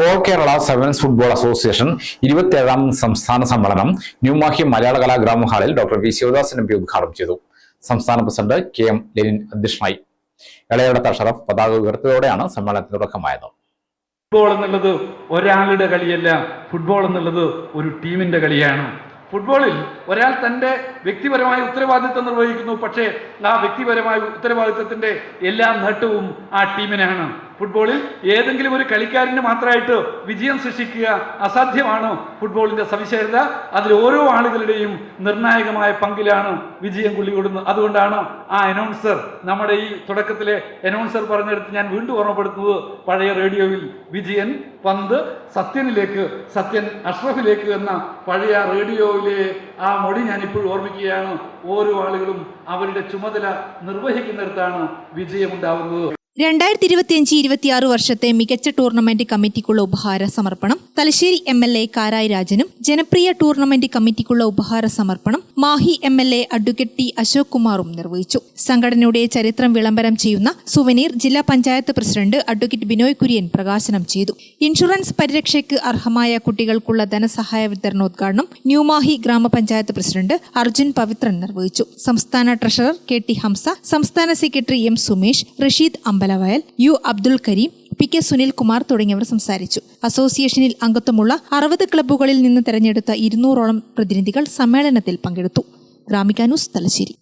All Kerala sevens football association 27ാം സംസ്ഥാന സമ്മേളനം ന്യൂമാഹി മലയാള കലാ ഗ്രാമ ഹാളിൽ ഡോക്ടർ വി ശിവദാസൻ എംപി ഉദ്ഘാടനം ചെയ്തു. സംസ്ഥാന പ്രസിഡന്റ് KM ലെനിൻ അധ്യക്ഷനായി. എളയടത്ത് അഷറഫ് പതാക ഉയർത്തിയതോടെയാണ് സമ്മേളനത്തിന് തുടക്കമായത്. ഫുട്ബോൾ എന്നുള്ളത് ഒരാളുടെ കളിയല്ല, ഫുട്ബോൾ എന്നുള്ളത് ഒരു ടീമിന്റെ കളിയാണ്. ഫുട്ബോളിൽ ഒരാൾ തൻ്റെ വ്യക്തിപരമായ ഉത്തരവാദിത്വം നിർവഹിക്കുന്നു, പക്ഷേ ആ വ്യക്തിപരമായ ഉത്തരവാദിത്വത്തിന്റെ എല്ലാ നേട്ടവും ആ ടീമിനാണ്. ഫുട്ബോളിൽ ഏതെങ്കിലും ഒരു കളിക്കാരന് മാത്രമായിട്ട് വിജയം സൃഷ്ടിക്കുക അസാധ്യമാണ്. ഫുട്ബോളിന്റെ സവിശേഷത അതിൽ ഓരോ ആളുകളുടെയും നിർണായകമായ പങ്കിലാണ് വിജയം കൊള്ളിക്കൊടുന്നത്. അതുകൊണ്ടാണ് ആ അനൗൺസർ, നമ്മുടെ ഈ തുടക്കത്തിലെ അനൗൺസർ പറഞ്ഞെടുത്ത് ഞാൻ വീണ്ടും ഓർമ്മപ്പെടുത്തുന്നത്, പഴയ റേഡിയോയിൽ വിജയൻ പന്ത് സത്യനിലേക്ക്, സത്യൻ അഷ്റഫിലേക്ക് എന്ന പഴയ റേഡിയോയിലെ ആ മൊഴി ഞാൻ ഇപ്പോഴും ഓർമ്മിക്കുകയാണ്. ഓരോ ആളുകളും അവരുടെ ചുമതല നിർവഹിക്കുന്നിടത്താണ് വിജയമുണ്ടാവുന്നത്. 2025-26 വർഷത്തെ മികച്ച ടൂർണമെന്റ് കമ്മിറ്റിക്കുള്ള ഉപഹാര സമർപ്പണം തലശ്ശേരി MLA കാരായി രാജനും, ജനപ്രിയ ടൂർണമെന്റ് കമ്മിറ്റിക്കുള്ള ഉപഹാര സമർപ്പണം Mahe MLA advocate T Ashok കുമാറും നിർവഹിച്ചു. സംഘടനയുടെ ചരിത്രം വിളംബരം ചെയ്യുന്ന സുവനീർ ജില്ലാ പഞ്ചായത്ത് പ്രസിഡന്റ് അഡ്വക്കേറ്റ് ബിനോയ് കുര്യൻ പ്രകാശനം ചെയ്തു. ഇൻഷുറൻസ് പരിരക്ഷയ്ക്ക് അർഹമായ കുട്ടികൾക്കുള്ള ധനസഹായ വിതരണോദ്ഘാടനം ന്യൂമാഹി ഗ്രാമപഞ്ചായത്ത് പ്രസിഡന്റ് അർജുൻ പവിത്രൻ നിർവഹിച്ചു. സംസ്ഥാന ട്രഷറർ KT ഹംസ, സംസ്ഥാന secretary M Sumesh, Rasheed Ambalavayal, U Abdul Kareem, PK Sunilkumar തുടങ്ങിയവർ സംസാരിച്ചു. അസോസിയേഷനിൽ അംഗത്വമുള്ള 60 ക്ലബ്ബുകളിൽ നിന്ന് തെരഞ്ഞെടുത്ത 200ഓളം പ്രതിനിധികൾ സമ്മേളനത്തിൽ പങ്കെടുത്തു. ഗ്രാമിക ന്യൂസ്, തലശ്ശേരി.